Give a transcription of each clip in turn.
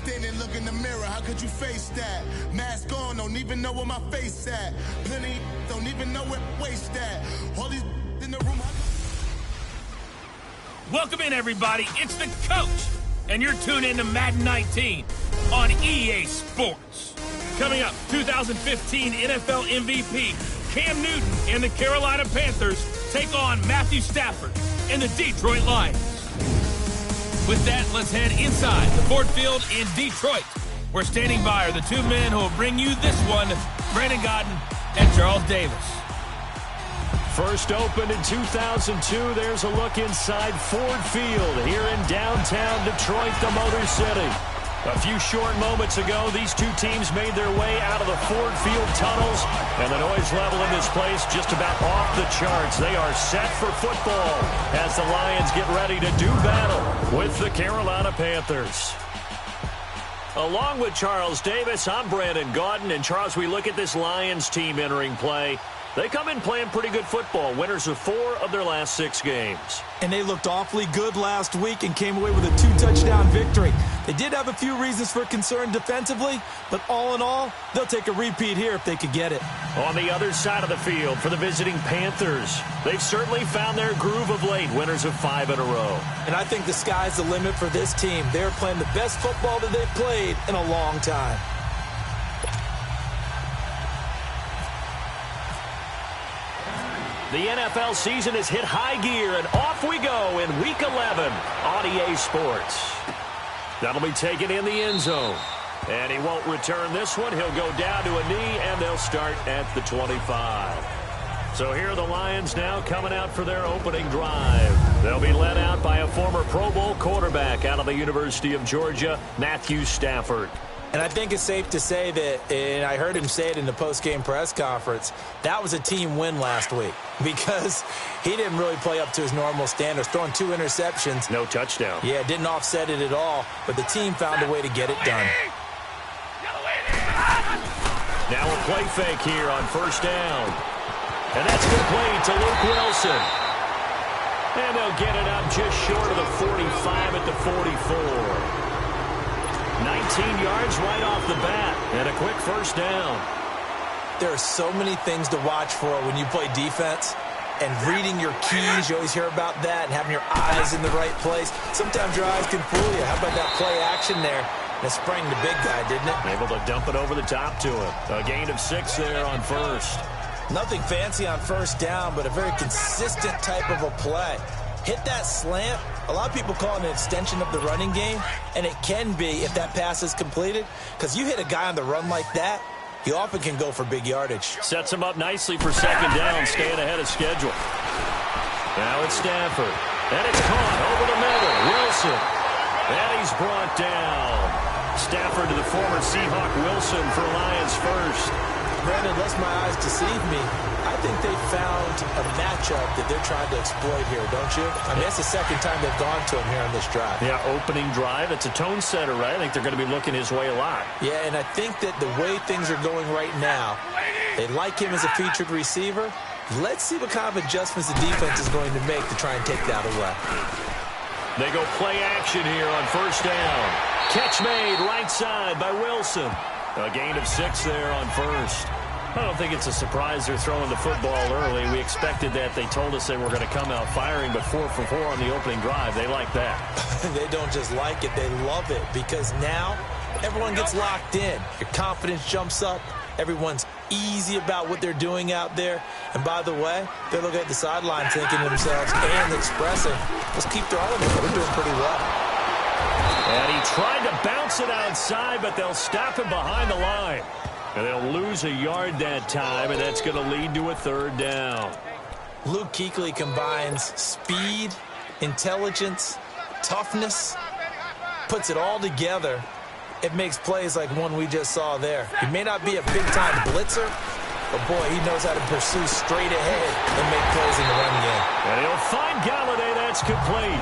Standing, look in the mirror, how could you face that? Mask on, don't even know where my face at. Plenty don't even know where waist at. All these in the room. Welcome in, everybody. It's the coach, and you're tuned in to Madden 19 on EA Sports. Coming up, 2015 NFL MVP Cam Newton and the Carolina Panthers take on Matthew Stafford and the Detroit Lions. With that, let's head inside the Ford Field in Detroit. We're standing by are the two men who will bring you this one, Brandon Godden and Charles Davis. First opened in 2002, there's a look inside Ford Field here in downtown Detroit, the Motor City. A few short moments ago, these two teams made their way out of the Ford Field tunnels, and the noise level in this place just about off the charts. They are set for football as the Lions get ready to do battle with the Carolina Panthers. Along with Charles Davis, I'm Brandon Gaudin, and Charles, we look at this Lions team entering play. They come in playing pretty good football, winners of 4 of their last 6 games. And they looked awfully good last week and came away with a 2-touchdown victory. They did have a few reasons for concern defensively, but all in all, they'll take a repeat here if they could get it. On the other side of the field for the visiting Panthers, they've certainly found their groove of late, winners of 5 in a row. And I think the sky's the limit for this team. They're playing the best football that they've played in a long time. The NFL season has hit high gear, and off we go in Week 11 on EA Sports. That'll be taken in the end zone. And he won't return this one. He'll go down to a knee, and they'll start at the 25. So here are the Lions now coming out for their opening drive. They'll be led out by a former Pro Bowl quarterback out of the University of Georgia, Matthew Stafford. And I think it's safe to say that, and I heard him say it in the post-game press conference, that was a team win last week because he didn't really play up to his normal standards, throwing 2 interceptions. No touchdown. Yeah, didn't offset it at all, but the team found a way to get it done. Now a play fake here on first down. And that's complete to Luke Wilson. And they'll get it up just short of the 45 at the 44. 19 yards right off the bat, and a quick first down. There are so many things to watch for when you play defense, and reading your keys, you always hear about that, and having your eyes in the right place. Sometimes your eyes can fool you. How about that play action there? And it sprang the big guy, didn't it? Able to dump it over the top to him. A gain of 6 there on first. Nothing fancy on first down, but a very consistent type of a play. Hit that slant. A lot of people call it an extension of the running game, and it can be if that pass is completed, because you hit a guy on the run like that, he often can go for big yardage. Sets him up nicely for second down, staying ahead of schedule. Now it's Stafford, and it's caught over the middle. Wilson, and he's brought down. Stafford to the former Seahawk Wilson for Lions first. Brandon, lest my eyes deceive me, I think they found a matchup that they're trying to exploit here, don't you? I mean, that's the second time they've gone to him here on this drive. Yeah, opening drive. It's a tone setter, right? I think they're going to be looking his way a lot. Yeah, and I think that the way things are going right now, they like him as a featured receiver. Let's see what kind of adjustments the defense is going to make to try and take that away. They go play action here on first down. Catch made right side by Wilson. A gain of 6 there on first. I don't think it's a surprise they're throwing the football early. We expected that. They told us they were going to come out firing, but 4 for 4 on the opening drive. They like that. They don't just like it, they love it, because now everyone gets locked in. Your confidence jumps up. Everyone's easy about what they're doing out there. And by the way, they're looking at the sideline thinking to themselves and expressing, let's keep throwing it. We're doing pretty well. And he tried to bounce it outside, but they'll stop him behind the line. And they'll lose a yard that time, and that's going to lead to a third down. Luke Kuechly combines speed, intelligence, toughness, puts it all together. It makes plays like one we just saw there. He may not be a big-time blitzer, but, boy, he knows how to pursue straight ahead and make plays in the run game. And he'll find Galladay. That's complete.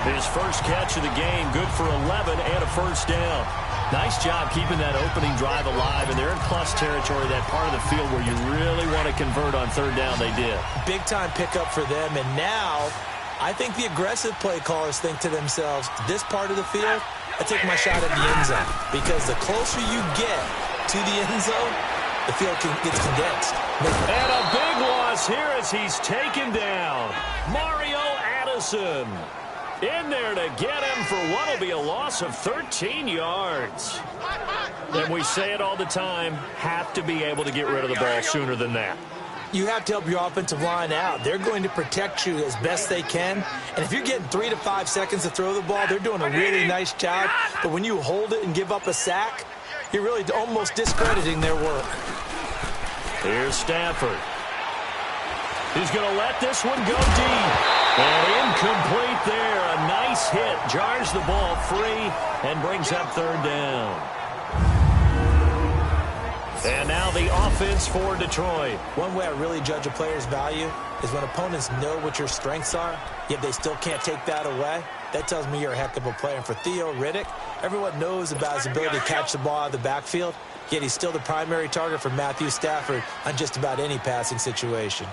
His first catch of the game, good for 11 and a first down. Nice job keeping that opening drive alive, and they're in plus territory, that part of the field where you really want to convert on third down. They did. Big-time pickup for them, and now I think the aggressive play callers think to themselves, this part of the field, I take my shot at the end zone. Because the closer you get to the end zone, the field gets condensed. And a big loss here as he's taken down. Mario Addison in there to get him for what will be a loss of 13 yards. And we say it all the time, have to be able to get rid of the ball sooner than that. You have to help your offensive line out. They're going to protect you as best they can. And if you're getting 3 to 5 seconds to throw the ball, they're doing a really nice job. But when you hold it and give up a sack, you're really almost discrediting their work. Here's Stafford. He's going to let this one go deep. And incomplete there. A nice hit. Jars the ball free and brings up third down. And now the offense for Detroit. One way I really judge a player's value is when opponents know what your strengths are, yet they still can't take that away. That tells me you're a heck of a player. And for Theo Riddick, everyone knows about his ability to catch the ball out of the backfield, yet he's still the primary target for Matthew Stafford on just about any passing situation.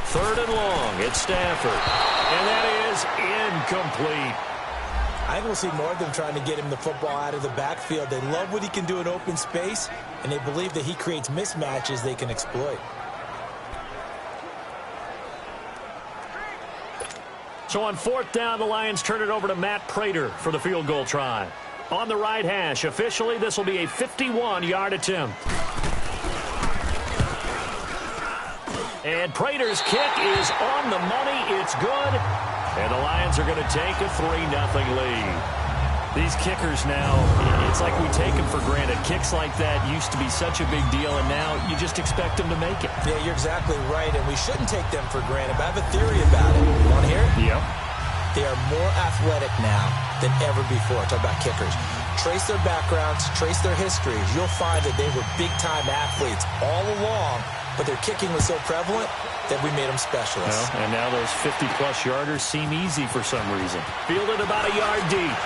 Third and long, it's Stafford. And that is incomplete. I think we'll see more of them trying to get him the football out of the backfield. They love what he can do in open space, and they believe that he creates mismatches they can exploit. So on fourth down, the Lions turn it over to Matt Prater for the field goal try. On the right hash, officially, this will be a 51-yard attempt. And Prater's kick is on the money. It's good. And the Lions are going to take a 3-0 lead. These kickers now, it's like we take them for granted. Kicks like that used to be such a big deal, and now you just expect them to make it. Yeah, you're exactly right, and we shouldn't take them for granted. But I have a theory about it. You want to hear it? Yep. They are more athletic now than ever before. Talk about kickers. Trace their backgrounds, trace their histories. You'll find that they were big-time athletes all along, but their kicking was so prevalent that we made them specialists. Well, and now those 50-plus yarders seem easy for some reason. Fielded about a yard deep.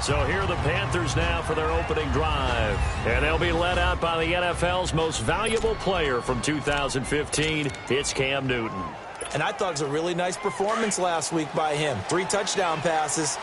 So here are the Panthers now for their opening drive. And they'll be led out by the NFL's most valuable player from 2015. It's Cam Newton. And I thought it was a really nice performance last week by him. 3 touchdown passes.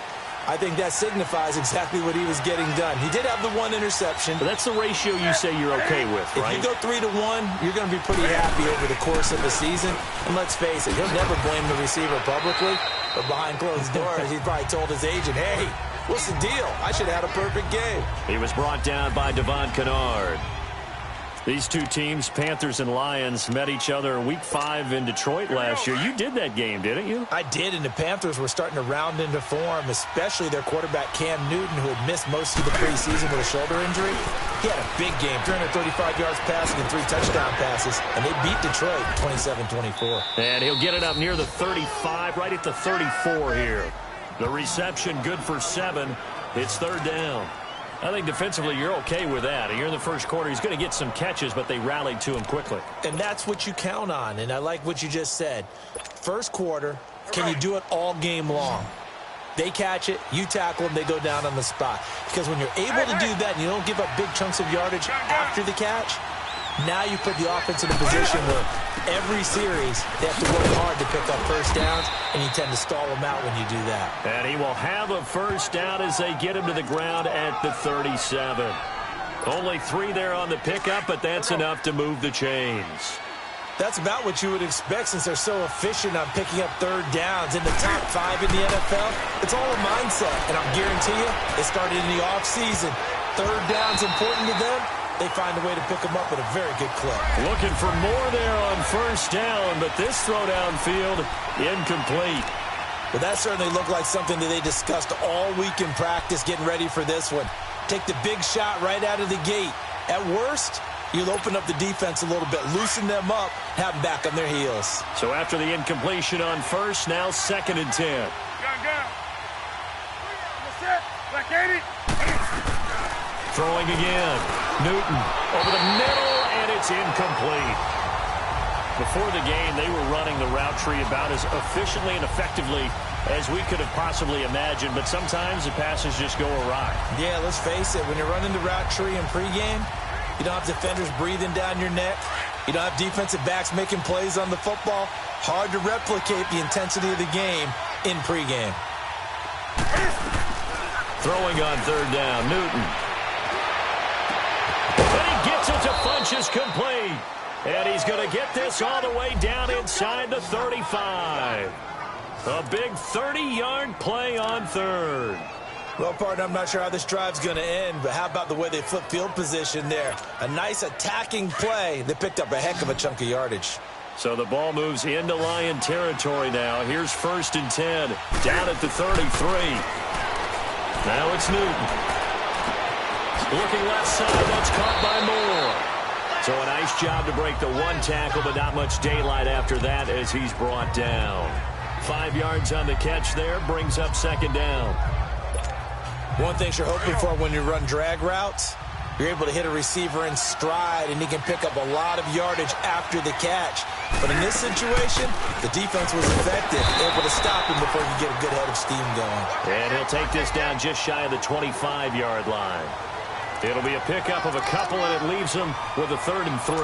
I think that signifies exactly what he was getting done. He did have the 1 interception. But that's the ratio you say you're okay with, right? If you go 3-1, you're going to be pretty happy over the course of the season. And let's face it, he'll never blame the receiver publicly. But behind closed doors, he probably told his agent, hey, what's the deal? I should have had a perfect game. He was brought down by Devon Kennard. These two teams, Panthers and Lions, met each other Week 5 in Detroit last year. You did that game, didn't you? I did, and the Panthers were starting to round into form, especially their quarterback Cam Newton, who had missed most of the preseason with a shoulder injury. He had a big game, 335 yards passing and 3 touchdown passes, and they beat Detroit 27-24. And he'll get it up near the 35, right at the 34 here. The reception good for 7. It's third down. I think defensively you're okay with that. Here in the first quarter, he's going to get some catches, but they rallied to him quickly. And that's what you count on, and I like what you just said. First quarter, can you do it all game long? They catch it, you tackle them, they go down on the spot. Because when you're able to do that and you don't give up big chunks of yardage after the catch, now you put the offense in a position where every series they have to work hard to pick up first downs, and you tend to stall them out when you do that. And he will have a first down as they get him to the ground at the 37. Only 3 there on the pickup, but that's enough to move the chains. That's about what you would expect since they're so efficient on picking up third downs. In the top 5 in the NFL, it's all a mindset. And I'll guarantee you, it started in the offseason. Third down's important to them. They find a way to pick them up at a very good clip. Looking for more there on first down, but this throw downfield, incomplete. Well, that certainly looked like something that they discussed all week in practice getting ready for this one. Take the big shot right out of the gate. At worst, you'll open up the defense a little bit, loosen them up, have them back on their heels. So after the incompletion on first, now 2nd and 10. Throwing again. Newton over the middle, and it's incomplete. Before the game, they were running the route tree about as efficiently and effectively as we could have possibly imagined, but sometimes the passes just go awry. Yeah, let's face it. When you're running the route tree in pregame, you don't have defenders breathing down your neck. You don't have defensive backs making plays on the football. Hard to replicate the intensity of the game in pregame. Throwing on third down, Newton. And he gets it to Funchess complete. And he's going to get this all the way down inside the 35. A big 30-yard play on third. Well, partner, I'm not sure how this drive's going to end, but how about the way they flip field position there? A nice attacking play. They picked up a heck of a chunk of yardage. So the ball moves into Lion territory now. Here's 1st and 10. Down at the 33. Now it's Newton. Looking left side. That's caught by Moore. So a nice job to break the one tackle, but not much daylight after that as he's brought down. 5 yards on the catch there. Brings up 2nd down. One thing you're hoping for when you run drag routes, you're able to hit a receiver in stride, and he can pick up a lot of yardage after the catch. But in this situation, the defense was effective, able to stop him before he could get a good head of steam going. And he'll take this down just shy of the 25-yard line. It'll be a pickup of a couple, and it leaves them with a 3rd and 3.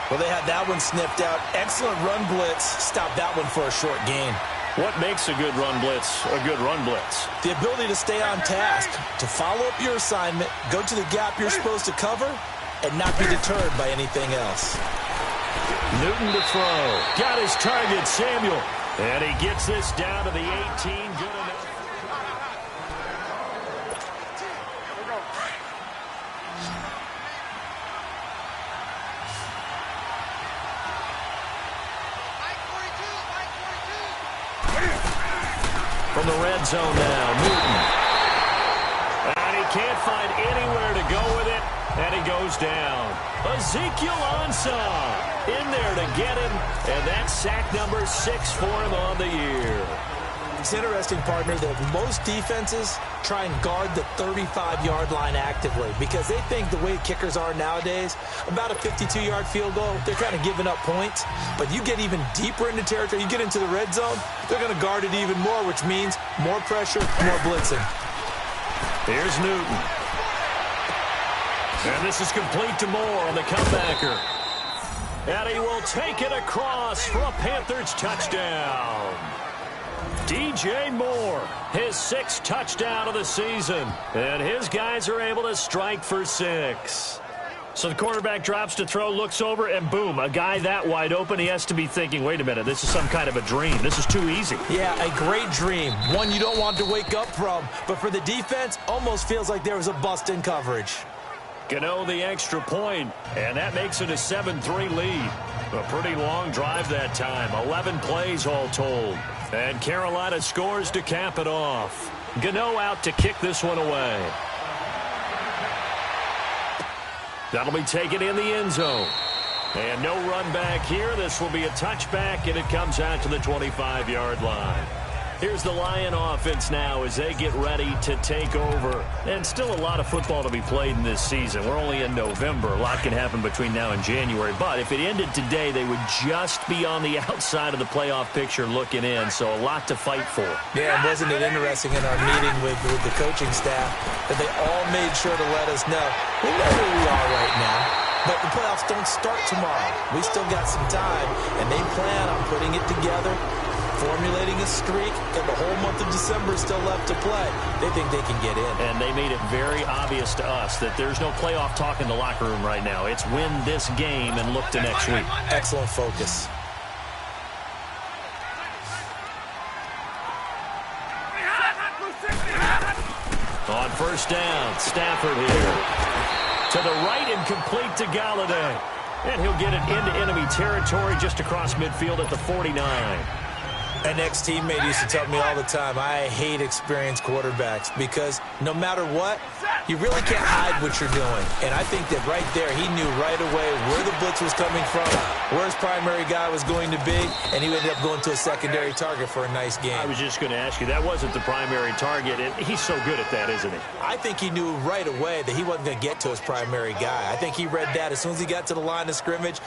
Well, they had that one sniffed out. Excellent run blitz. Stopped that one for a short gain. What makes a good run blitz a good run blitz? The ability to stay on task, to follow up your assignment, go to the gap you're supposed to cover, and not be deterred by anything else. Newton to throw. Got his target, Samuel. And he gets this down to the 18. Good enough. From the red zone now, Newton. And he can't find anywhere to go with it, and he goes down. Ezekiel Ansah in there to get him, and that's sack number 6 for him on the year. It's interesting, partner, that most defenses try and guard the 35-yard line actively because they think the way kickers are nowadays, about a 52-yard field goal, they're kind of giving up points. But you get even deeper into territory, you get into the red zone, they're going to guard it even more, which means more pressure, more blitzing. Here's Newton. And this is complete to Moore on the comebacker. And he will take it across for a Panthers touchdown. DJ Moore, his 6th touchdown of the season. And his guys are able to strike for 6. So the quarterback drops to throw, looks over, and boom, a guy that wide open, he has to be thinking, wait a minute, this is some kind of a dream. This is too easy. Yeah, a great dream. One you don't want to wake up from. But for the defense, almost feels like there was a bust in coverage. Gano the extra point, and that makes it a 7-3 lead. A pretty long drive that time, 11 plays all told. And Carolina scores to cap it off. Gano out to kick this one away. That'll be taken in the end zone. And no run back here. This will be a touchback, and it comes out to the 25-yard line. Here's the Lion offense now as they get ready to take over. And still a lot of football to be played in this season. We're only in November. A lot can happen between now and January. But if it ended today, they would just be on the outside of the playoff picture looking in. So a lot to fight for. Yeah, and wasn't it interesting in our meeting with the coaching staff that they all made sure to let us know, we know where we are right now. But the playoffs don't start tomorrow. We still got some time, and they plan on putting it together, formulating a streak, and the whole month of December is still left to play. They think they can get in. And they made it very obvious to us that there's no playoff talk in the locker room right now. It's win this game and look to next week. Excellent focus. On 1st down, Stafford here. To the right and complete to Galladay. And he'll get it into enemy territory just across midfield at the 49. An ex-teammate used to tell me all the time, I hate experienced quarterbacks because no matter what, you really can't hide what you're doing. And I think that right there, he knew right away where the blitz was coming from, where his primary guy was going to be, and he ended up going to a secondary target for a nice game. I was just going to ask you, that wasn't the primary target, and he's so good at that, isn't he? I think he knew right away that he wasn't going to get to his primary guy. I think he read that as soon as he got to the line of scrimmage,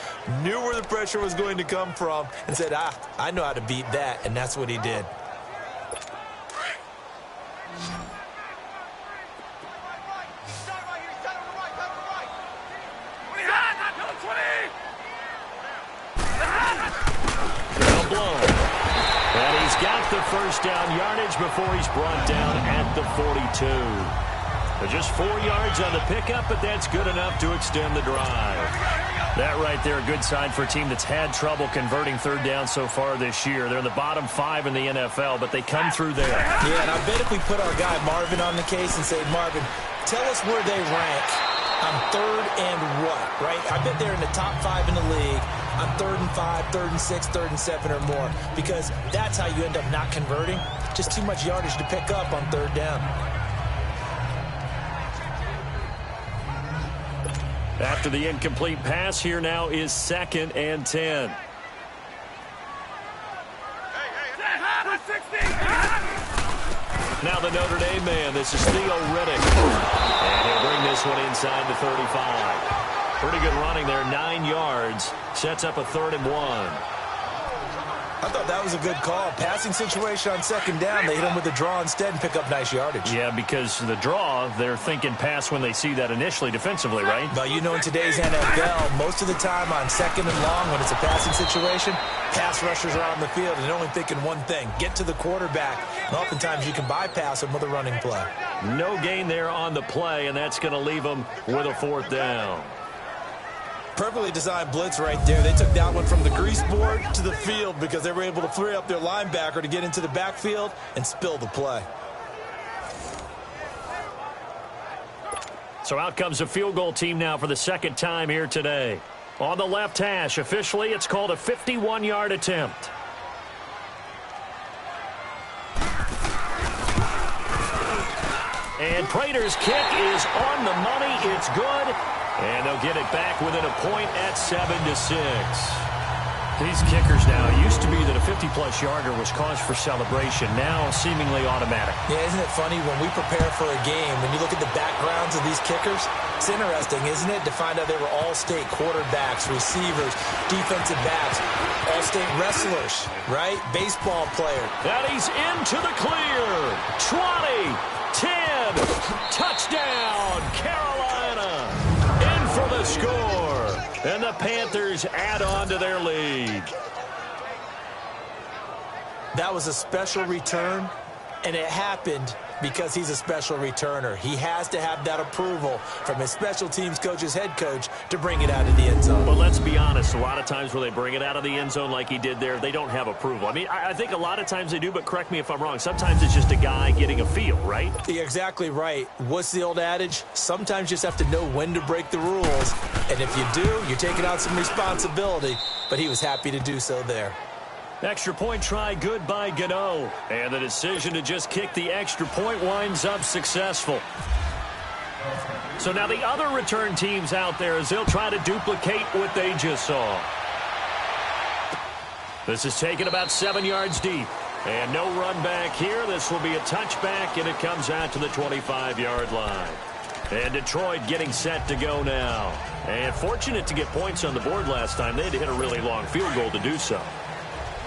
knew where the pressure was going to come from, and said, I know how to beat that. and that's what he did. Blown. And he's got the first down yardage before he's brought down at the 42. Just 4 yards on the pickup, but that's good enough to extend the drive. That right there, a good sign for a team that's had trouble converting third down so far this year. They're in the bottom 5 in the NFL, but they come through there. Yeah, and I bet if we put our guy Marvin on the case and say, Marvin, tell us where they rank on third and what, right? I bet they're in the top 5 in the league on 3rd and 5, 3rd and 6, 3rd and 7 or more, because that's how you end up not converting. Just too much yardage to pick up on third down. After the incomplete pass, here now is 2nd and 10. Now the Notre Dame man, this is Theo Riddick. And he'll bring this one inside the 35. Pretty good running there, 9 yards. Sets up a 3rd and 1. I thought that was a good call. Passing situation on 2nd down. They hit him with a draw instead and pick up nice yardage. Yeah, because the draw, they're thinking pass when they see that initially defensively, right? But you know, in today's NFL, most of the time on 2nd and long, when it's a passing situation, pass rushers are on the field and they're only thinking one thing, get to the quarterback. And oftentimes you can bypass them with a running play. No gain there on the play, and that's going to leave them with a 4th down. Perfectly designed blitz right there. They took that one from the grease board to the field because they were able to free up their linebacker to get into the backfield and spill the play. So out comes a field goal team now for the 2nd time here today. On the left hash, officially it's called a 51-yard attempt. And Prater's kick is on the money. It's good. And they'll get it back within a point at 7-6. These kickers now, it used to be that a 50-plus yarder was cause for celebration. Now seemingly automatic. Yeah, isn't it funny when we prepare for a game, when you look at the backgrounds of these kickers, it's interesting, isn't it, to find out they were all-state quarterbacks, receivers, defensive backs, all-state wrestlers, right? Baseball player. And he's into the clear. 20, 10, touchdown, Carolina. In for the score. And the Panthers add on to their lead. That was a special return, and it happened because he's a special returner. He has to have that approval from his special teams coach's head coach to bring it out of the end zone. But let's be honest, a lot of times when they bring it out of the end zone like he did there, they don't have approval. I mean, I think a lot of times they do, but correct me if I'm wrong. Sometimes it's just a guy getting a feel, right? You're exactly right. What's the old adage? Sometimes you just have to know when to break the rules. And if you do, you're taking on some responsibility. But he was happy to do so there. Extra point try good by Gano. And the decision to just kick the extra point winds up successful. So now the other return teams out there as they'll try to duplicate what they just saw. This is taken about 7 yards deep. And no run back here. This will be a touchback, and it comes out to the 25-yard line. And Detroit getting set to go now. And fortunate to get points on the board last time. They had to hit a really long field goal to do so.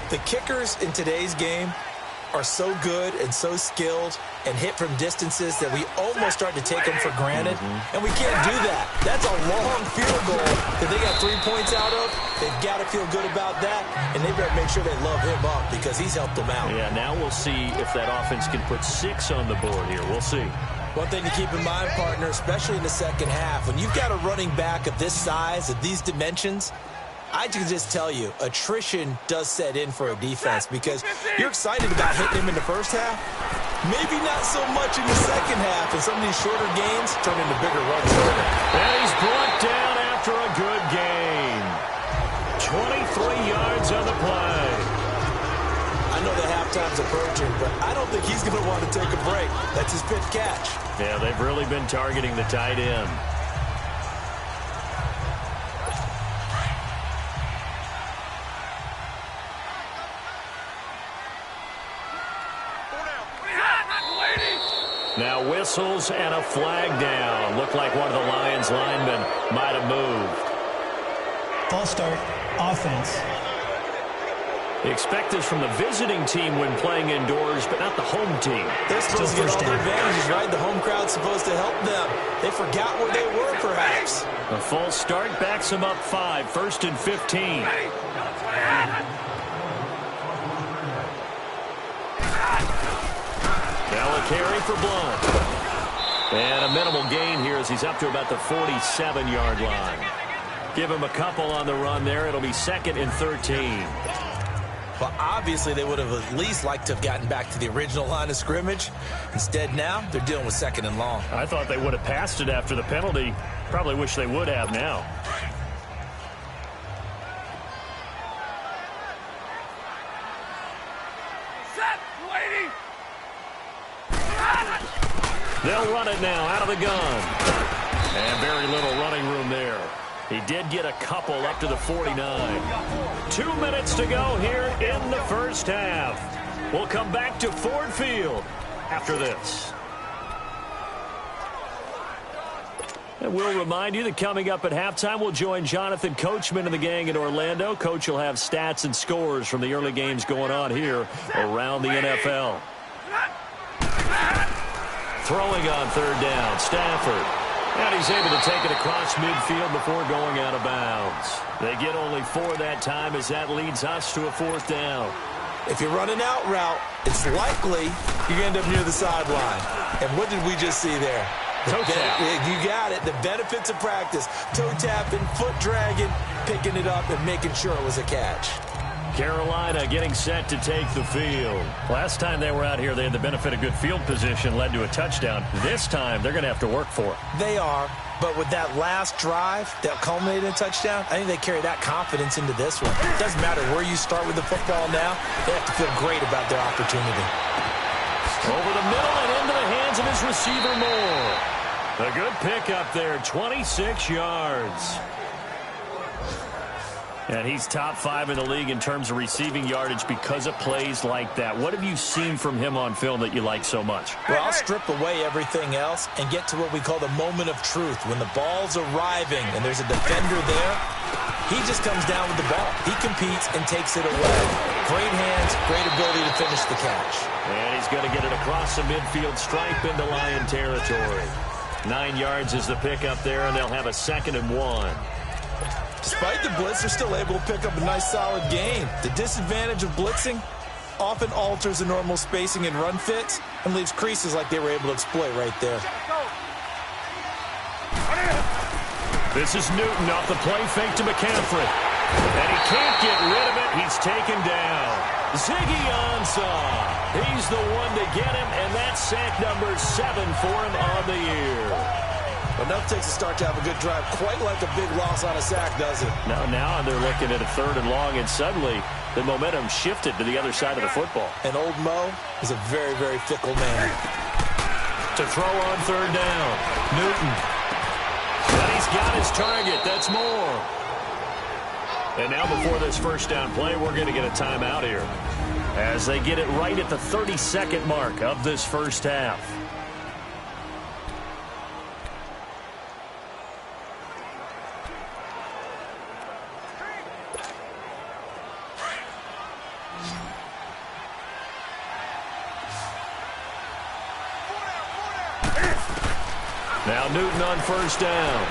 The kickers in today's game are so good and so skilled and hit from distances that we almost start to take them for granted. And we can't do that. That's a long field goal that they got 3 points out of. They've got to feel good about that, and they better make sure they love him up because he's helped them out. Yeah, now we'll see if that offense can put 6 on the board here. We'll see. One thing to keep in mind, partner, especially in the second half, when you've got a running back of this size, of these dimensions, I can just tell you, attrition does set in for a defense because you're excited about hitting him in the first half. Maybe not so much in the second half, and some of these shorter gains turn into bigger runs later. And he's brought down after a good gain. 23 yards on the play. I know the halftime's approaching, but I don't think he's going to want to take a break. That's his fifth catch. Yeah, they've really been targeting the tight end. Now whistles and a flag down. Looked like one of the Lions linemen might have moved. False start, offense. Expect this from the visiting team when playing indoors, but not the home team. They're supposed to get all the advantages, right? The home crowd's supposed to help them. They forgot where they were, perhaps. A false start backs them up 5, 1st and 15. Now a carry for Blunt. And a minimal gain here as he's up to about the 47-yard line. Give him a couple on the run there. It'll be 2nd and 13. Well, obviously, they would have at least liked to have gotten back to the original line of scrimmage. Instead, now, they're dealing with 2nd and long. I thought they would have passed it after the penalty. Probably wish they would have now. Set, lady! They'll run it now out of the gun. And very little running room there. He did get a couple up to the 49. 2 minutes to go here in the first half. We'll come back to Ford Field after this. And we'll remind you that coming up at halftime, we'll join Jonathan Coachman and the gang in Orlando. Coach will have stats and scores from the early games going on here around the NFL. Throwing on 3rd down, Stafford. And he's able to take it across midfield before going out of bounds. They get only 4 that time as that leads us to a 4th down. If you're running out route, it's likely you're going to end up near the sideline. And what did we just see there? Toe tap. You got it. The benefits of practice. Toe tapping, foot dragging, picking it up, and making sure it was a catch. Carolina getting set to take the field. Last time they were out here, they had the benefit of good field position, led to a touchdown. This time, they're going to have to work for it. They are, but with that last drive that culminated in a touchdown, I think they carry that confidence into this one. It doesn't matter where you start with the football now. They have to feel great about their opportunity. Over the middle and into the hands of his receiver Moore. A good pickup there, 26 yards. And he's top 5 in the league in terms of receiving yardage because of plays like that. What have you seen from him on film that you like so much? Well, I'll strip away everything else and get to what we call the moment of truth. When the ball's arriving and there's a defender there, he just comes down with the ball. He competes and takes it away. Great hands, great ability to finish the catch. And he's going to get it across the midfield stripe into Lion territory. 9 yards is the pickup there, and they'll have a 2nd and 1. Despite the blitz, they're still able to pick up a nice solid gain. The disadvantage of blitzing often alters the normal spacing and run fits and leaves creases like they were able to exploit right there. This is Newton off the play fake to McCaffrey. And he can't get rid of it. He's taken down. Ziggy Ansah. He's the one to get him, and that's sack number 7 for him on the year. Enough takes a start to have a good drive, quite like a big loss on a sack, does it? Now they're looking at a 3rd and long, and suddenly the momentum shifted to the other side of the football. And old Mo is a very, very fickle man. To throw on 3rd down, Newton. And he's got his target. That's Moore. And now before this first down play, we're going to get a timeout here as they get it right at the 32nd mark of this first half. Now Newton on 1st down.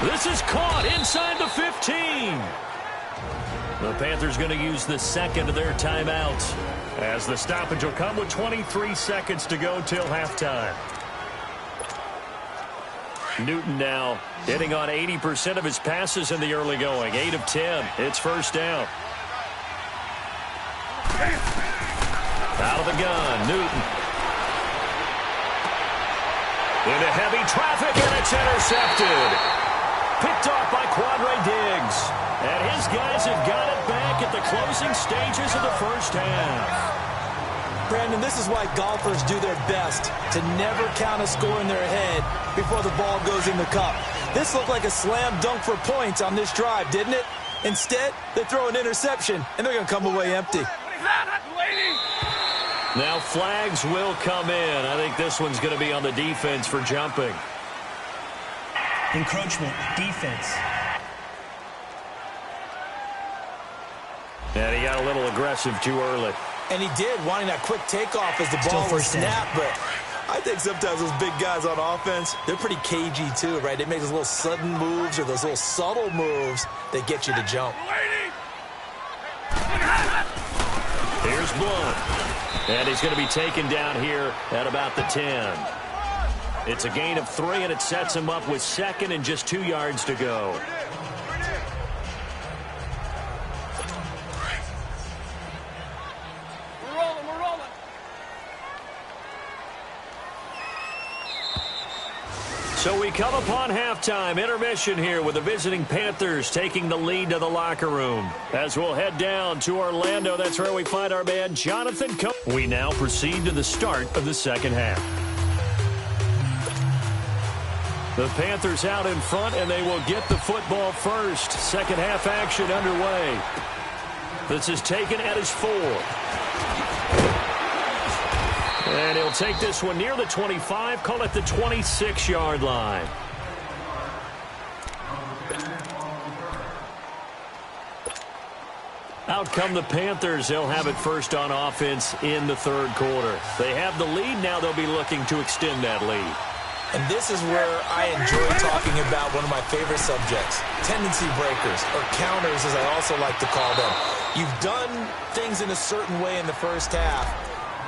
This is caught inside the 15. The Panthers going to use the 2nd of their timeouts as the stoppage will come with 23 seconds to go till halftime. Newton now hitting on 80% of his passes in the early going. 8 of 10. It's 1st down. Out of the gun, Newton. Into heavy traffic, and it's intercepted. Picked off by Quadre Diggs. And his guys have got it back at the closing stages of the first half. Brandon, this is why golfers do their best to never count a score in their head before the ball goes in the cup. This looked like a slam dunk for points on this drive, didn't it? Instead, they throw an interception, and they're going to come away empty. Now flags will come in. I think this one's going to be on the defense for jumping. Encroachment, defense. And he got a little aggressive too early. And he did, wanting that quick takeoff as the ball was snapped. But I think sometimes those big guys on offense, they're pretty cagey too, right? They make those little sudden moves or those little subtle moves that get you to jump. Here's Blunt. And he's going to be taken down here at about the 10. It's a gain of 3, and it sets him up with 2nd and just 2 yards to go. We're rolling. So we come upon halftime intermission here with the visiting Panthers taking the lead to the locker room. As we'll head down to Orlando, that's where we find our man Jonathan Coe. We now proceed to the start of the second half. The Panthers out in front, and they will get the football first. Second half action underway. This is taken at his 4. And he'll take this one near the 25, call it the 26-yard line. Out come the Panthers. They'll have it first on offense in the third quarter. They have the lead. Now they'll be looking to extend that lead. And this is where I enjoy talking about one of my favorite subjects, tendency breakers, or counters as I also like to call them. You've done things in a certain way in the first half,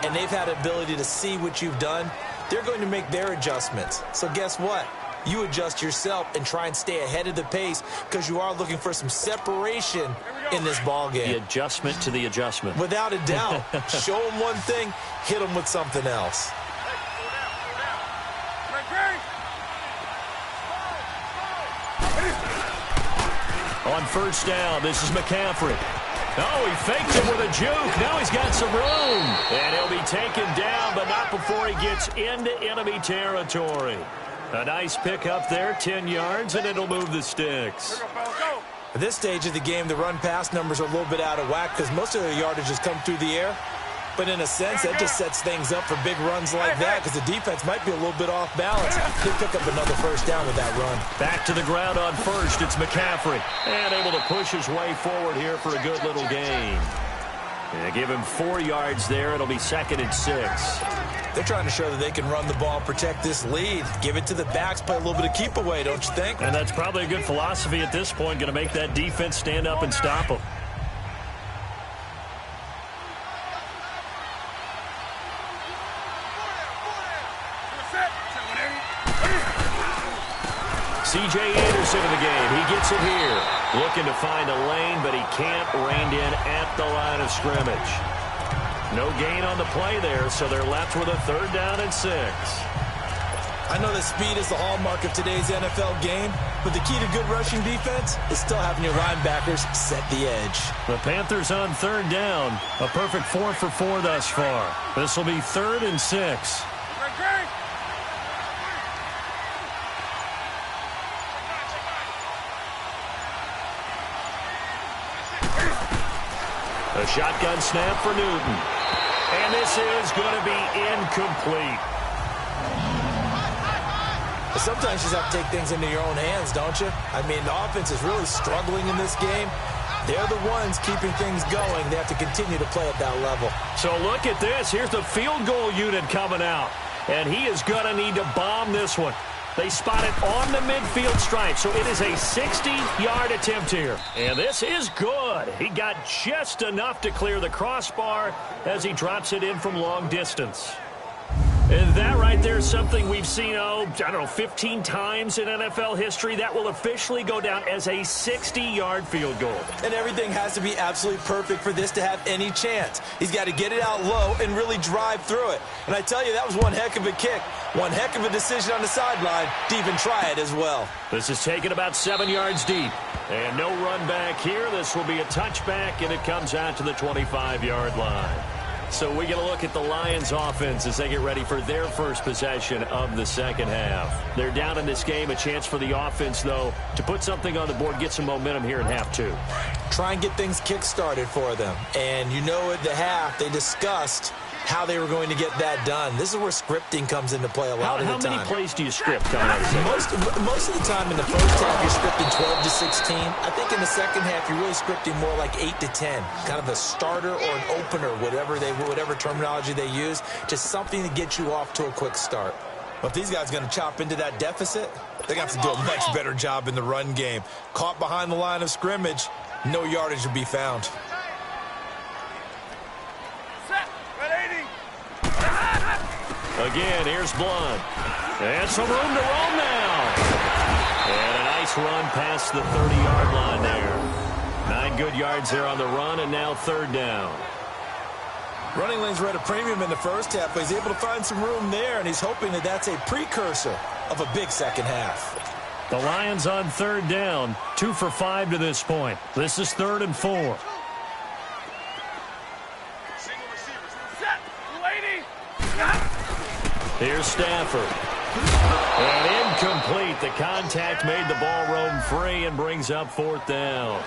and they've had the ability to see what you've done. They're going to make their adjustments. So guess what? You adjust yourself and try and stay ahead of the pace because you are looking for some separation in this ball game. The adjustment to the adjustment. Without a doubt. Show them one thing, hit them with something else. On first down, this is McCaffrey. Oh, he faked it with a juke. Now he's got some room. And he'll be taken down, but not before he gets into enemy territory. A nice pick up there, 10 yards, and it'll move the sticks. At this stage of the game, the run-pass numbers are a little bit out of whack because most of the yardage has come through the air. But in a sense, that just sets things up for big runs like that because the defense might be a little bit off balance. They pick up another first down with that run. Back to the ground on first. It's McCaffrey. And able to push his way forward here for a good little gain. Yeah, give him 4 yards there. It'll be 2nd and 6. They're trying to show that they can run the ball, protect this lead. Give it to the backs, play a little bit of keep away, don't you think? And that's probably a good philosophy at this point. Going to make that defense stand up and stop them. C.J. Anderson in the game. He gets it here. Looking to find a lane, but he can't. Reined in at the line of scrimmage. No gain on the play there, so they're left with a 3rd down and 6. I know that speed is the hallmark of today's NFL game, but the key to good rushing defense is still having your linebackers set the edge. The Panthers on 3rd down. A perfect 4 for 4 thus far. This will be 3rd and 6. A shotgun snap for Newton. And this is going to be incomplete. Sometimes you just have to take things into your own hands, don't you? I mean, the offense is really struggling in this game. They're the ones keeping things going. They have to continue to play at that level. So look at this. Here's the field goal unit coming out. And he is going to need to bomb this one. They spot it on the midfield stripe, so it is a 60-yard attempt here. And this is good. He got just enough to clear the crossbar as he drops it in from long distance. And that right there is something we've seen, 15 times in NFL history. That will officially go down as a 60-yard field goal. And everything has to be absolutely perfect for this to have any chance. He's got to get it out low and really drive through it. And I tell you, that was one heck of a kick. One heck of a decision on the sideline to even try it as well. This is taken about 7 yards deep. And no run back here. This will be a touchback, and it comes out to the 25-yard line. So we get a look at the Lions offense as they get ready for their first possession of the second half. They're down in this game. A chance for the offense, though, to put something on the board, get some momentum here in half 2. Try and get things kick-started for them. And you know at the half they discussed how they were going to get that done. This is where scripting comes into play a lot of the time. How many plays do you script coming out of the Most of the time in the first half, you're scripting 12 to 16. I think in the second half, you're really scripting more like 8 to 10. Kind of a starter or an opener, whatever terminology they use, just something to get you off to a quick start. But if these guys are going to chop into that deficit, they're going to have to do a much better job in the run game. Caught behind the line of scrimmage, no yardage will be found. Again, here's Blunt. And some room to roam now. And a nice run past the 30-yard line there. 9 good yards there on the run, and now third down. Running lanes were at a premium in the first half, but he's able to find some room there, and he's hoping that that's a precursor of a big second half. The Lions on third down, 2 for 5 to this point. This is 3rd and 4. Here's Stafford. And incomplete. The contact made the ball roam free and brings up 4th down.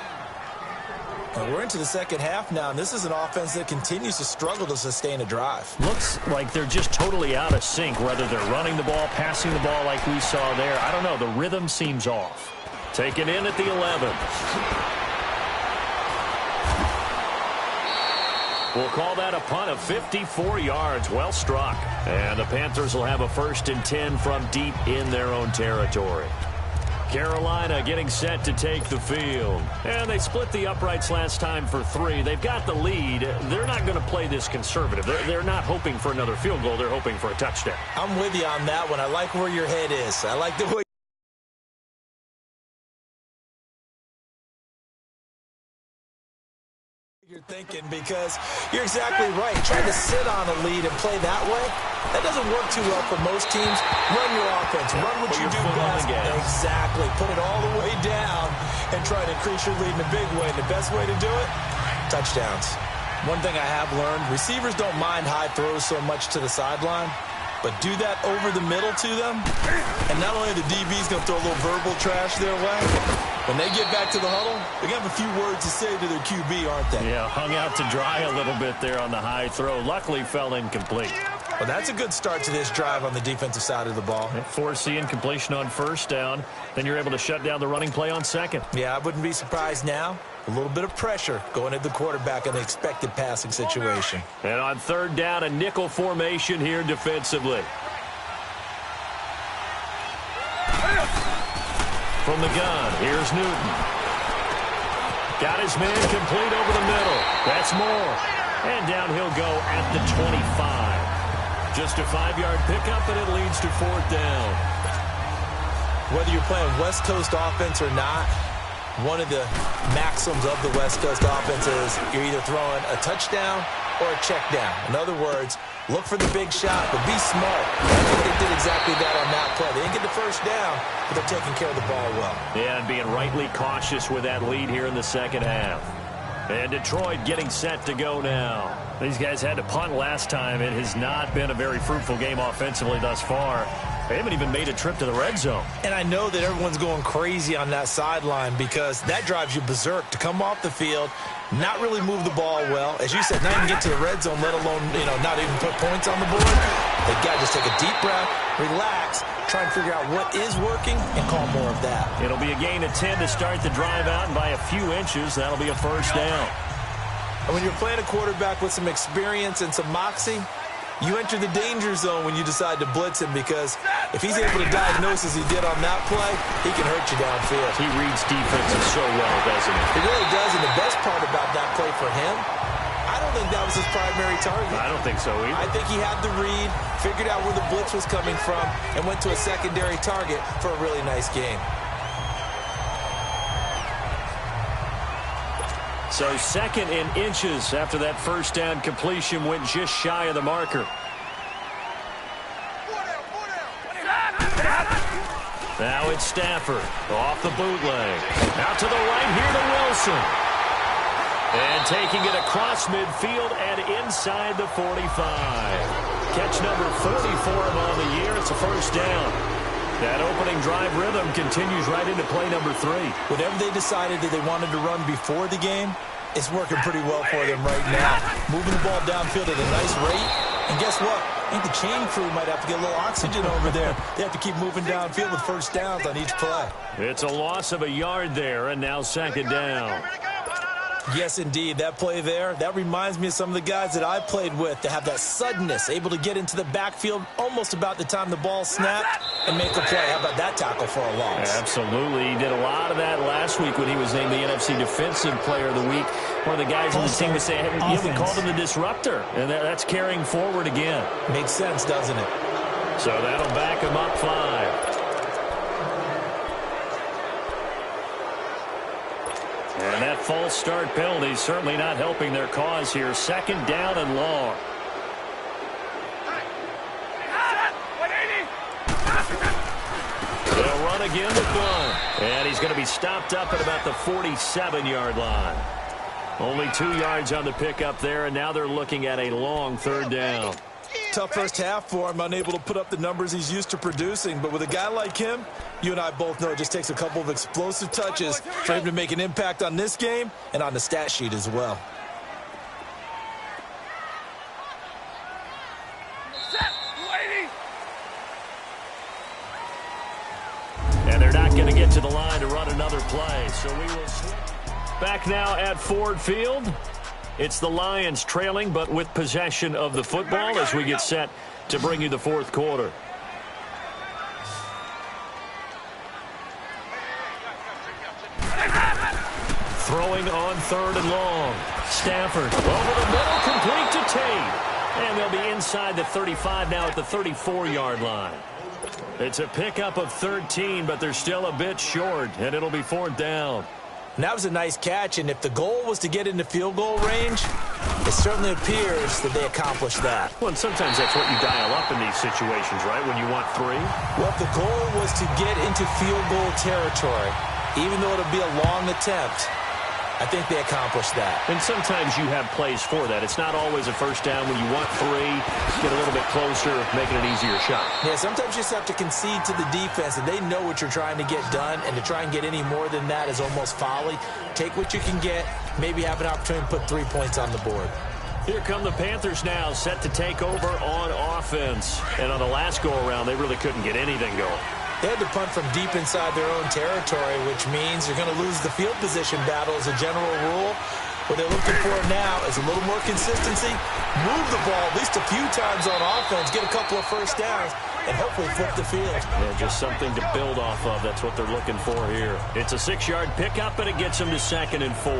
And we're into the second half now, and this is an offense that continues to struggle to sustain a drive. Looks like they're just totally out of sync, whether they're running the ball, passing the ball like we saw there. I don't know. The rhythm seems off. Taken in at the 11. We'll call that a punt of 54 yards. Well struck. And the Panthers will have a 1st and 10 from deep in their own territory. Carolina getting set to take the field. And they split the uprights last time for 3. They've got the lead. They're not going to play this conservative. They're not hoping for another field goal. They're hoping for a touchdown. I'm with you on that one. I like where your head is. I like the way you're thinking, because you're exactly right. Trying to sit on a lead and play that way, that doesn't work too well for most teams. Run your offense. Run what you do best. Exactly. Put it all the way down and try to increase your lead in a big way. And the best way to do it, touchdowns. One thing I have learned, receivers don't mind high throws so much to the sideline, but do that over the middle to them, and not only are the DBs going to throw a little verbal trash their way, when they get back to the huddle, they're going to have a few words to say to their QB, aren't they? Yeah, hung out to dry a little bit there on the high throw. Luckily fell incomplete. Well, that's a good start to this drive on the defensive side of the ball. Force the incompletion on 1st down. Then you're able to shut down the running play on 2nd. Yeah, I wouldn't be surprised now. A little bit of pressure going at the quarterback in an expected passing situation. And on 3rd down, a nickel formation here defensively. From the gun, here's Newton. Got his man complete over the middle. That's Moore. And down he'll go at the 25. Just a 5-yard pickup, and it leads to 4th down. Whether you're playing West Coast offense or not, one of the maxims of the West Coast offense is you're either throwing a touchdown or a check down. In other words, look for the big shot, but be smart. I think they did exactly that on that play. They didn't get the 1st down, but they're taking care of the ball well. Yeah, and being rightly cautious with that lead here in the second half. And Detroit getting set to go now. These guys had to punt last time. It has not been a very fruitful game offensively thus far. They haven't even made a trip to the red zone. And I know that everyone's going crazy on that sideline because that drives you berserk to come off the field, not really move the ball well. As you said, not even get to the red zone, let alone, not even put points on the board. They've got to just take a deep breath, relax, try and figure out what is working, and call more of that. It'll be a gain of 10 to start the drive out, and by a few inches, that'll be a 1st down. And when you're playing a quarterback with some experience and some moxie, you enter the danger zone when you decide to blitz him, because if he's able to diagnose as he did on that play, he can hurt you downfield. He reads defenses so well, doesn't he? He really does, and the best part about that play for him, I don't think that was his primary target. I don't think so either. I think he had the read, figured out where the blitz was coming from, and went to a secondary target for a really nice game. So 2nd in inches after that 1st down completion, went just shy of the marker. Now it's Stafford off the bootleg. Out to the right here to Wilson. And taking it across midfield and inside the 45. Catch number 40 for him on the year. It's a 1st down. That opening drive rhythm continues right into play number 3. Whatever they decided that they wanted to run before the game, it's working pretty well for them right now. Moving the ball downfield at a nice rate, And guess what? I think the chain crew might have to get a little oxygen over there. They have to keep moving downfield with first downs on each play. It's a loss of a yard there, and now second down. Yes, indeed. That play there, that reminds me of some of the guys that I played with that have that suddenness, able to get into the backfield almost about the time the ball snapped and make a play. How about that tackle for a loss? Absolutely. He did a lot of that last week when he was named the NFC Defensive Player of the Week. One of the guys on the team was saying, we called him the disruptor, and that's carrying forward again. Makes sense, doesn't it? So that'll back him up 5. And that false start penalty is certainly not helping their cause here. Second down and long. They'll run again with one. And he's going to be stopped up at about the 47-yard line. Only 2 yards on the pickup there, and now they're looking at a long third down. Tough first half for him, unable to put up the numbers he's used to producing. But with a guy like him, you and I both know it just takes a couple of explosive touches for him to make an impact on this game and on the stat sheet as well. And they're not going to get to the line to run another play. So we will switch. Back now at Ford Field. It's the Lions trailing, but with possession of the football as we get set to bring you the fourth quarter. Throwing on third and long. Stafford over the middle, complete to Tate. And they'll be inside the 35 now at the 34-yard line. It's a pickup of 13, but they're still a bit short, and it'll be fourth down. And that was a nice catch, and if the goal was to get into field goal range, it certainly appears that they accomplished that. Well, and sometimes that's what you dial up in these situations, right, when you want 3? Well, if the goal was to get into field goal territory, even though it'll be a long attempt, I think they accomplished that. And sometimes you have plays for that. It's not always a first down when you want 3, get a little bit closer, make it an easier shot. Yeah, sometimes you just have to concede to the defense, and they know what you're trying to get done, and to try and get any more than that is almost folly. Take what you can get, maybe have an opportunity to put 3 points on the board. Here come the Panthers now, set to take over on offense. And on the last go-around, they really couldn't get anything going. They had to punt from deep inside their own territory, which means you're going to lose the field position battle as a general rule. What they're looking for now is a little more consistency, move the ball at least a few times on offense, get a couple of first downs, and hopefully flip the field. Yeah, just something to build off of. That's what they're looking for here. It's a 6-yard pickup, and it gets them to 2nd and 4.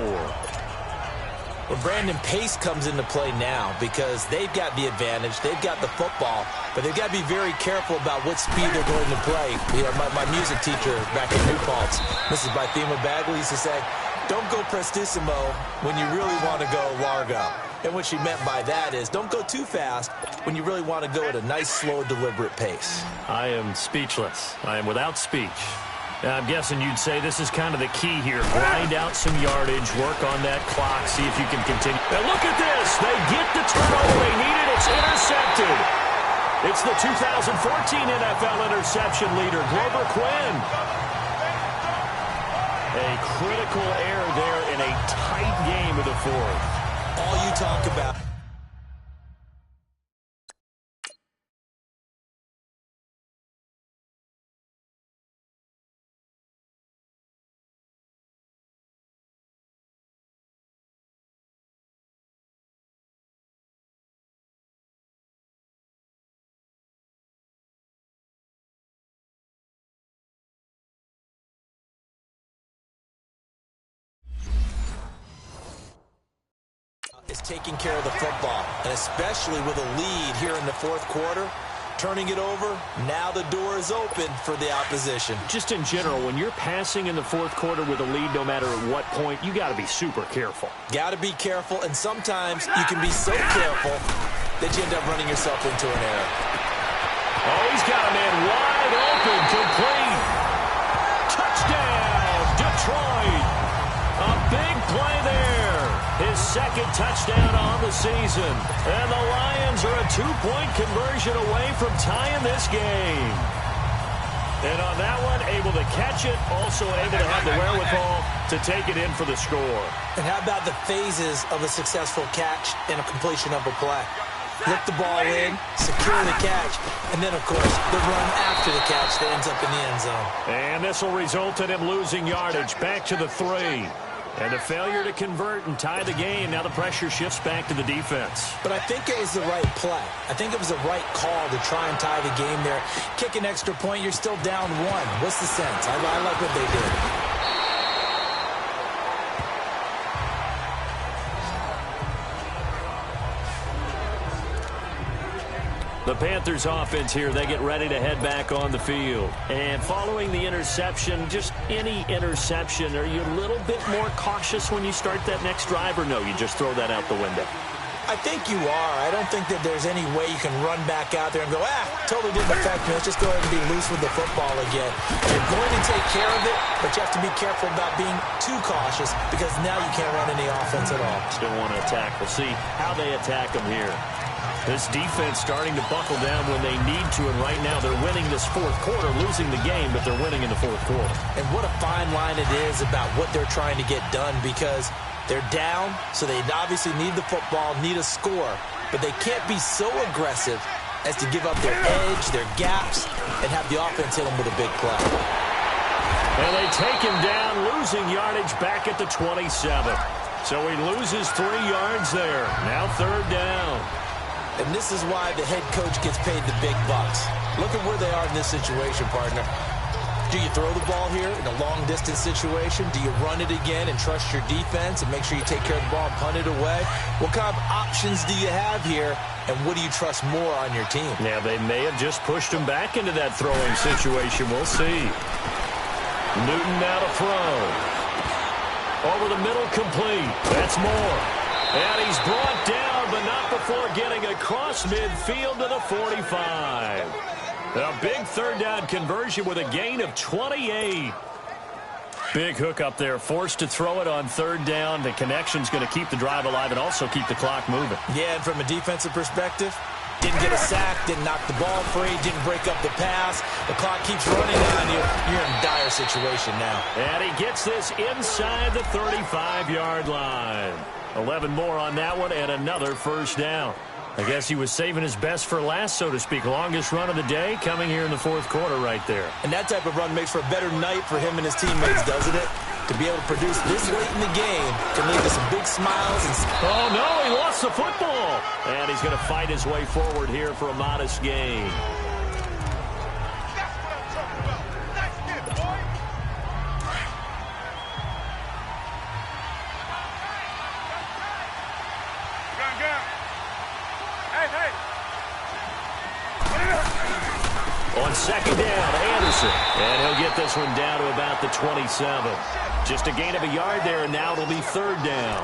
Well, Brandon, pace comes into play now because they've got the advantage. They've got the football, but they've got to be very careful about what speed they're going to play. You know, my music teacher back in New Paltz, Mrs. Bythema Bagley, used to say, don't go prestissimo when you really want to go largo. And what she meant by that is don't go too fast when you really want to go at a nice, slow, deliberate pace. I am speechless. I am without speech. I'm guessing you'd say this is kind of the key here. Grind out some yardage, work on that clock, see if you can continue. Now look at this. They get the turnover they needed. It's intercepted. It's the 2014 NFL interception leader, Glover Quinn. A critical error there in a tight game of the fourth. All you talk about. Is taking care of the football, and especially with a lead here in the fourth quarter, turning it over, now the door is open for the opposition. Just in general, when you're passing in the fourth quarter with a lead, no matter at what point, you got to be super careful. Got to be careful, and sometimes you can be so careful that you end up running yourself into an error. Oh, he's got a man wide open, complete. Touchdown, Detroit. A big play there. His 2nd touchdown on the season. And the Lions are a 2-point conversion away from tying this game. And on that one, able to catch it, also able to have the wherewithal to take it in for the score. And how about the phases of a successful catch and a completion of a play? Lift the ball in, secure the catch, and then, of course, the run after the catch that ends up in the end zone. And this will result in him losing yardage back to the 3. And a failure to convert and tie the game. Now the pressure shifts back to the defense. But I think it was the right play. I think it was the right call to try and tie the game there. Kick an extra point, you're still down 1. What's the sense? I like what they did. The Panthers offense here, they get ready to head back on the field. And following the interception, just any interception, are you a little bit more cautious when you start that next drive, or no, you just throw that out the window? I think you are. I don't think that there's any way you can run back out there and go, totally didn't affect me. Let's just go ahead and be loose with the football again. You're going to take care of it, but you have to be careful about being too cautious because now you can't run any offense at all. Still want to attack. We'll see how they attack them here. This defense starting to buckle down when they need to, and right now they're winning this fourth quarter, losing the game, but they're winning in the fourth quarter. And what a fine line it is about what they're trying to get done, because they're down, so they obviously need the football, need a score, but they can't be so aggressive as to give up their edge, their gaps, and have the offense hit them with a big play. And they take him down, losing yardage back at the 27. So he loses 3 yards there. Now 3rd down. And this is why the head coach gets paid the big bucks. Look at where they are in this situation, partner. Do you throw the ball here in a long-distance situation? Do you run it again and trust your defense and make sure you take care of the ball and punt it away? What kind of options do you have here, and what do you trust more on your team? Yeah, they may have just pushed him back into that throwing situation. We'll see. Newton now to throw. Over the middle, complete. That's Moore. And he's brought down, but not before getting across midfield to the 45. A big 3rd down conversion with a gain of 28. Big hook up there, forced to throw it on 3rd down. The connection's going to keep the drive alive and also keep the clock moving. Yeah, and from a defensive perspective, didn't get a sack, didn't knock the ball free, didn't break up the pass. The clock keeps running on you. You're in a dire situation now. And he gets this inside the 35-yard line. 11 more on that one and another 1st down. I guess he was saving his best for last, so to speak. Longest run of the day coming here in the 4th quarter right there. And that type of run makes for a better night for him and his teammates, doesn't it? To be able to produce this late in the game can lead to some big smiles. Oh, no, he lost the football. And he's going to fight his way forward here for a modest gain. On 2nd down, Anderson. And he'll get this one down to about the 27. Just a gain of a yard there, and now it'll be 3rd down.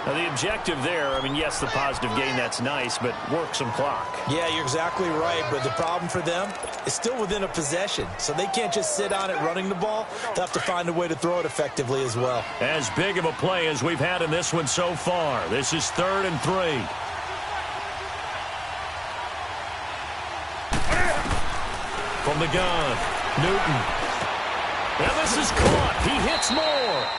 Now, the objective there, I mean, yes, the positive gain, that's nice, but work some clock. Yeah, you're exactly right, but the problem for them is still within a possession, so they can't just sit on it running the ball. They'll have to find a way to throw it effectively as well. As big of a play as we've had in this one so far. This is 3rd and 3. From the gun, Newton. And this is caught. He hits Moore.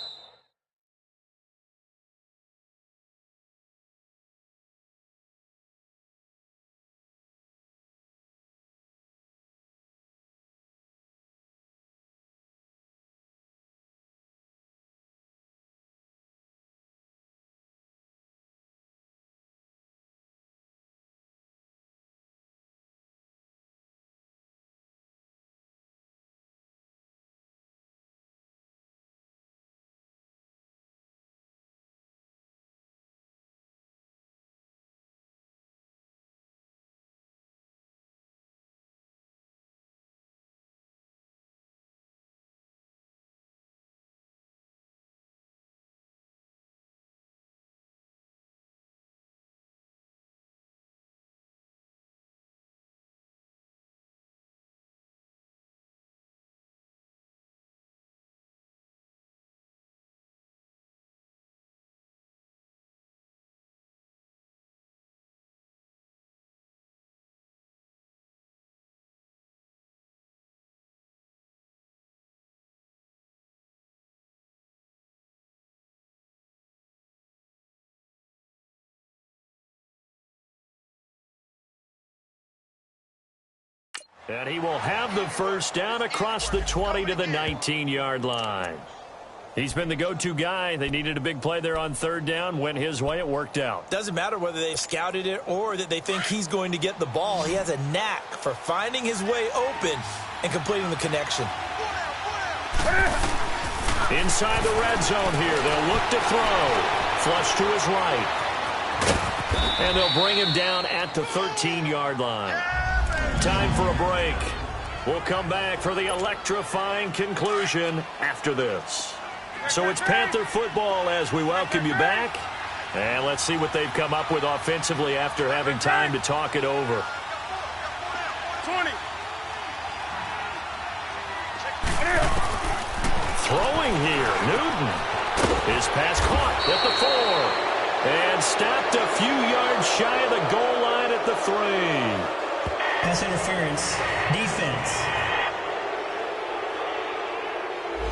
And he will have the first down across the 20 to the 19-yard line. He's been the go-to guy. They needed a big play there on third down. Went his way. It worked out. Doesn't matter whether they've scouted it or that they think he's going to get the ball. He has a knack for finding his way open and completing the connection. Inside the red zone here. They'll look to throw. Flush to his right. And they'll bring him down at the 13-yard line. Time for a break. We'll come back for the electrifying conclusion after this. So it's Panther football as we welcome you back. And let's see what they've come up with offensively after having time to talk it over. 20. Throwing here, Newton. His pass caught at the 4. And stopped a few yards shy of the goal line at the 3. Pass interference, defense.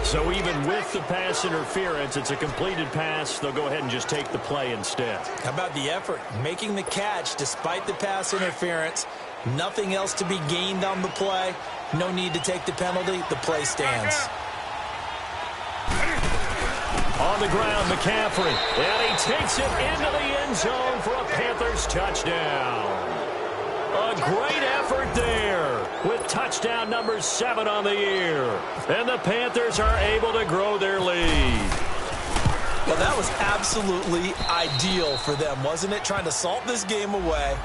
So even with the pass interference, it's a completed pass. They'll go ahead and just take the play instead. How about the effort? Making the catch despite the pass interference. Nothing else to be gained on the play. No need to take the penalty. The play stands. On the ground, McCaffrey. And he takes it into the end zone for a Panthers touchdown. A great effort there with touchdown number 7 on the year. And the Panthers are able to grow their lead. Well, that was absolutely ideal for them, wasn't it? Trying to salt this game away.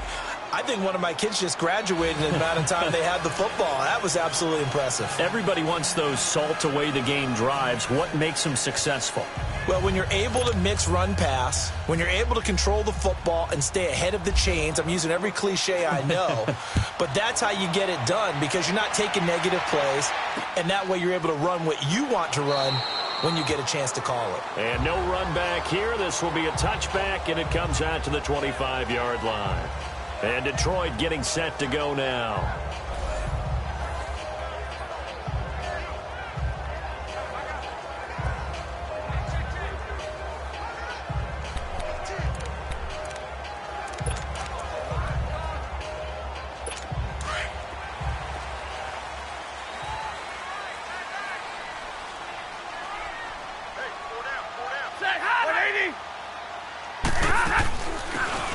I think one of my kids just graduated in the amount of time they had the football. That was absolutely impressive. Everybody wants those salt-away-the-game drives. What makes them successful? Well, when you're able to mix run-pass, when you're able to control the football and stay ahead of the chains, I'm using every cliche I know, but that's how you get it done because you're not taking negative plays, and that way you're able to run what you want to run when you get a chance to call it. And no run back here. This will be a touchback, and it comes out to the 25-yard line. And Detroit getting set to go now.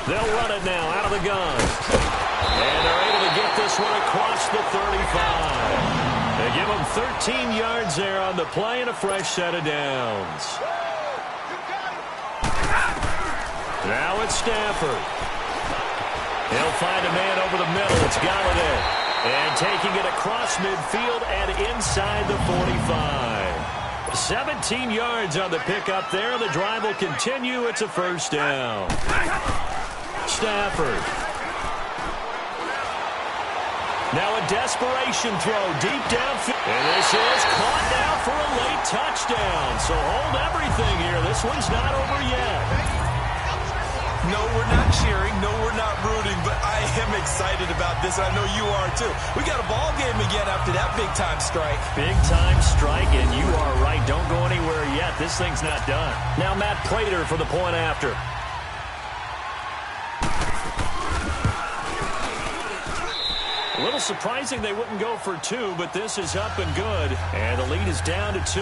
They'll run it now out of the gun. And they're able to get this one across the 35. They give them 13 yards there on the play and a fresh set of downs. Now it's Stafford. He'll find a man over the middle. It's Galladay. And taking it across midfield and inside the 45. 17 yards on the pickup there. The drive will continue. It's a first down. Stafford. Now a desperation throw deep downfield. And this is caught now for a late touchdown. So hold everything here. This one's not over yet. No, we're not cheering. No, we're not rooting. But I am excited about this. I know you are, too. We got a ball game again after that big-time strike. Big-time strike, and you are right. Don't go anywhere yet. This thing's not done. Now Matt Prater for the point after. A little surprising they wouldn't go for 2, but this is up and good. And the lead is down to 2.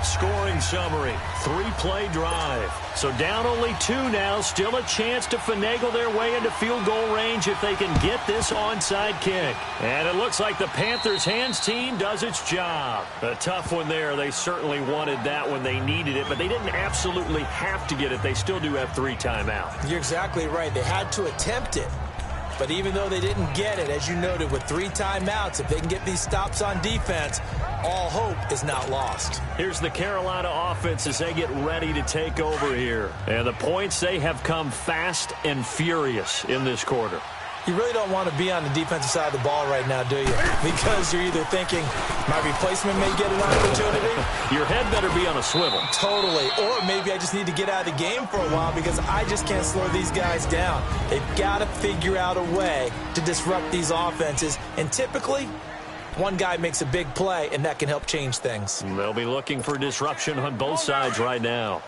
Scoring summary, 3-play drive. So down only 2 now, still a chance to finagle their way into field goal range if they can get this onside kick. And it looks like the Panthers' hands team does its job. A tough one there. They certainly wanted that when they needed it, but they didn't absolutely have to get it. They still do have 3 timeouts. You're exactly right. They had to attempt it. But even though they didn't get it, as you noted, with 3 timeouts, if they can get these stops on defense, all hope is not lost. Here's the Carolina offense as they get ready to take over here. And the points, they have come fast and furious in this quarter. You really don't want to be on the defensive side of the ball right now, do you? Because you're either thinking, my replacement may get an opportunity. Your head better be on a swivel. Totally. Or maybe I just need to get out of the game for a while because I just can't slow these guys down. They've got to figure out a way to disrupt these offenses. And typically, one guy makes a big play, and that can help change things. They'll be looking for disruption on both sides right now.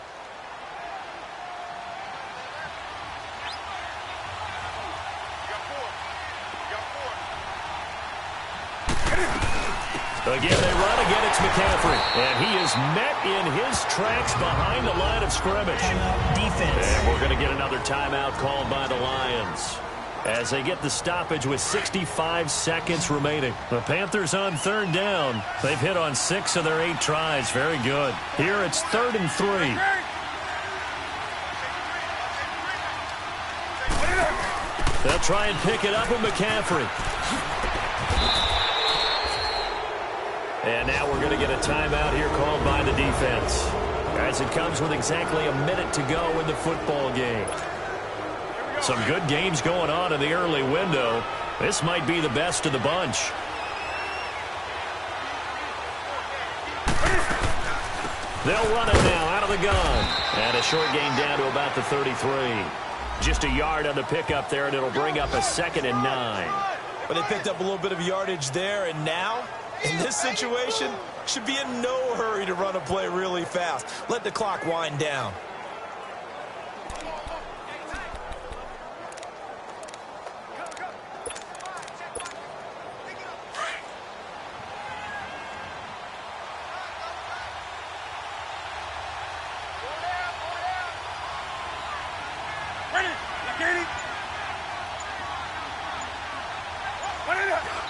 Again, they run. Again, it's McCaffrey. And he is met in his tracks behind the line of scrimmage. Timeout defense. And we're going to get another timeout called by the Lions as they get the stoppage with 65 seconds remaining. The Panthers on third down. They've hit on 6 of their 8 tries. Very good. Here it's 3rd and 3. They'll try and pick it up with McCaffrey. And now we're going to get a timeout here called by the defense, as it comes with exactly a minute to go in the football game. Some good games going on in the early window. This might be the best of the bunch. They'll run it now out of the gun. And a short gain down to about the 33. Just a yard on the pickup there, and it'll bring up a 2nd and 9. But they picked up a little bit of yardage there, and now, in this situation, should be in no hurry to run a play really fast. Let the clock wind down.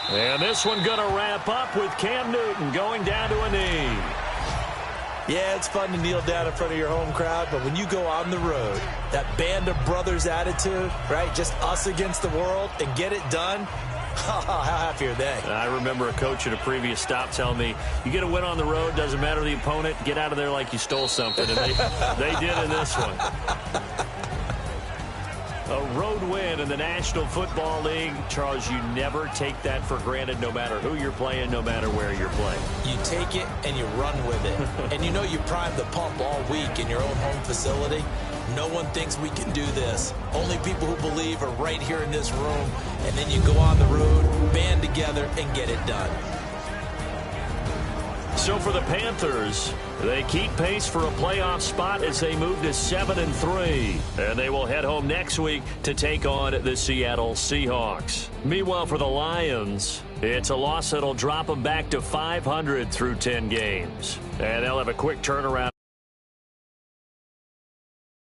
And this one going to wrap up with Cam Newton going down to a knee. Yeah, it's fun to kneel down in front of your home crowd, but when you go on the road, that band of brothers attitude, right, just us against the world, and get it done, how happy are they? I remember a coach at a previous stop telling me, you get a win on the road, doesn't matter the opponent, get out of there like you stole something. And they did in this one. A road win in the National Football League. Charles, you never take that for granted, no matter who you're playing, no matter where you're playing. You take it and you run with it. And you know you prime the pump all week in your own home facility. No one thinks we can do this. Only people who believe are right here in this room. And then you go on the road, band together, and get it done. So for the Panthers, they keep pace for a playoff spot as they move to 7 and 3. And they will head home next week to take on the Seattle Seahawks. Meanwhile, for the Lions, it's a loss that'll drop them back to 500 through 10 games. And they'll have a quick turnaround.